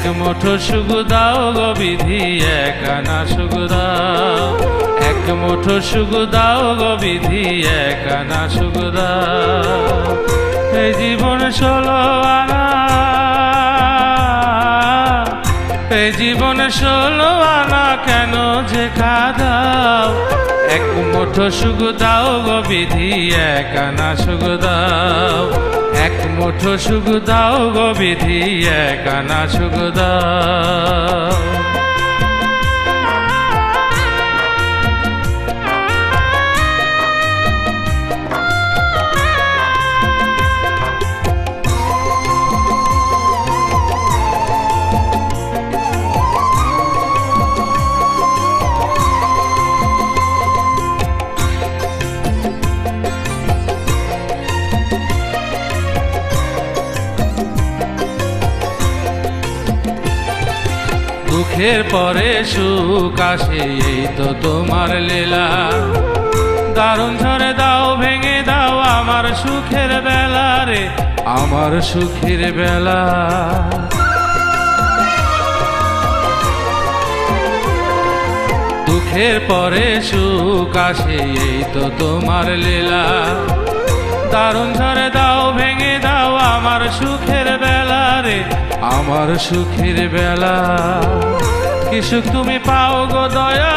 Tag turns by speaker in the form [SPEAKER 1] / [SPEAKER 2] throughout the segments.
[SPEAKER 1] এক মুঠো সুখ দাও গো বিধি এক আনা সুখ দাও, এক মুঠো সুখ দাও গো বিধি এক আনা সুখ দাও। এই জীবন 16 আনা, এই জীবন 16 আনা কেন যে কাঁদাও। এক মুঠো সুখ দাও গো বিধি এক আনা সুখ দাও, এক মুঠো সুখ দাও গো বিধি এক আনা সুখ দাও। দুঃখের পরে সুখ আসে এই তো তোমার লীলা, দারুণ ঝরে দাও ভেঙে দাও আমার সুখের বেলা রে, আমার সুখের বেলা। দুঃখের পরে সুখ আসে এই তো তোমার লীলা, দারুণ ঝরে দাও ভেঙে দাও আমার সুখের বেলা রে, আমার সুখের বেলা। কি সুখ তুমি পাও গো দয়া,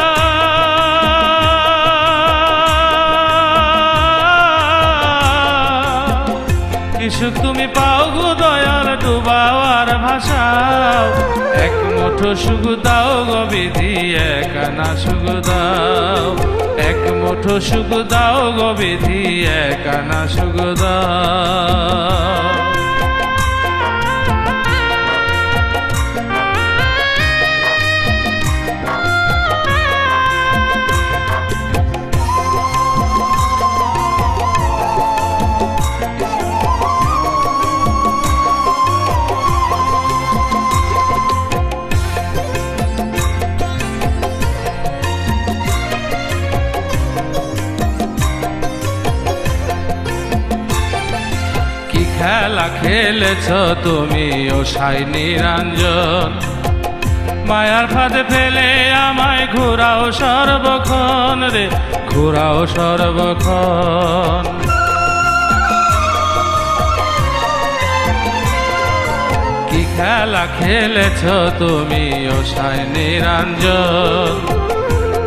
[SPEAKER 1] কি সুখ তুমি পাও গো দয়ার ডুবাও আর ভাষাও। এক মুঠো সুখ দাও গো বিধি এক আনা সুখ দাও, এক মুঠো সুখ দাও গো বিধি এক আনা সুখ দাও। খেলা খেলেছ তুমি ও সাই নিরঞ্জন, মায়ার ফাঁদে ফেলে আমায় ঘোরাও সর্বক্ষণ রে, ঘোরাও সর্বক্ষণ। কি খেলা খেলেছ তুমি ও সাই নিরঞ্জন,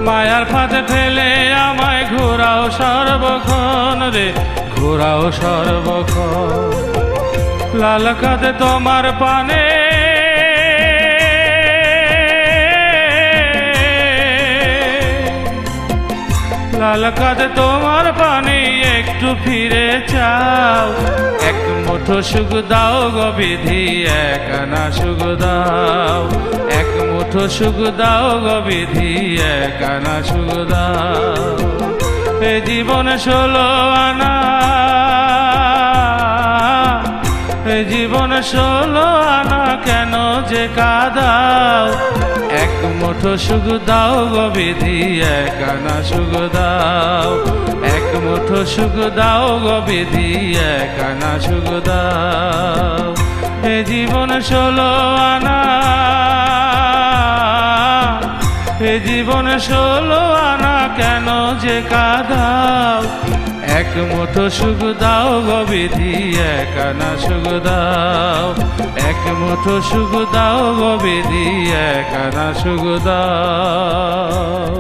[SPEAKER 1] মায়ার ফাঁদে ফেলে আমায় ঘোরাও সর্বক্ষণ রে, ঘোরাও সর্বক্ষণ। লাল কাঁধে তোমার পানে, লাল কাঁধে তোমার পানে একটু ফিরে চাও। এক মুঠো সুখ দাও গো বিধি এক আনা সুখ দাও, এক মুঠো সুখ দাও গো বিধি এক আনা সুখ দাও। এ জীবন 16 আনা, এ জীবন 16 আনা কেন যে কাঁদাও। এক মুঠো সুখ দাও গো বিধি এক আনা সুখ দাও, এক মুঠো সুখ দাও গো বিধি এক আনা সুখ দাও। এ জীবন 16 আনা, এ জীবন 16 আনা কেন যে কাঁদাও। এক মুঠো সুখ দাও গো বিধি এক আনা সুখ দাও, এক মুঠো সুখ দাও গো বিধি এক আনা সুখ দাও।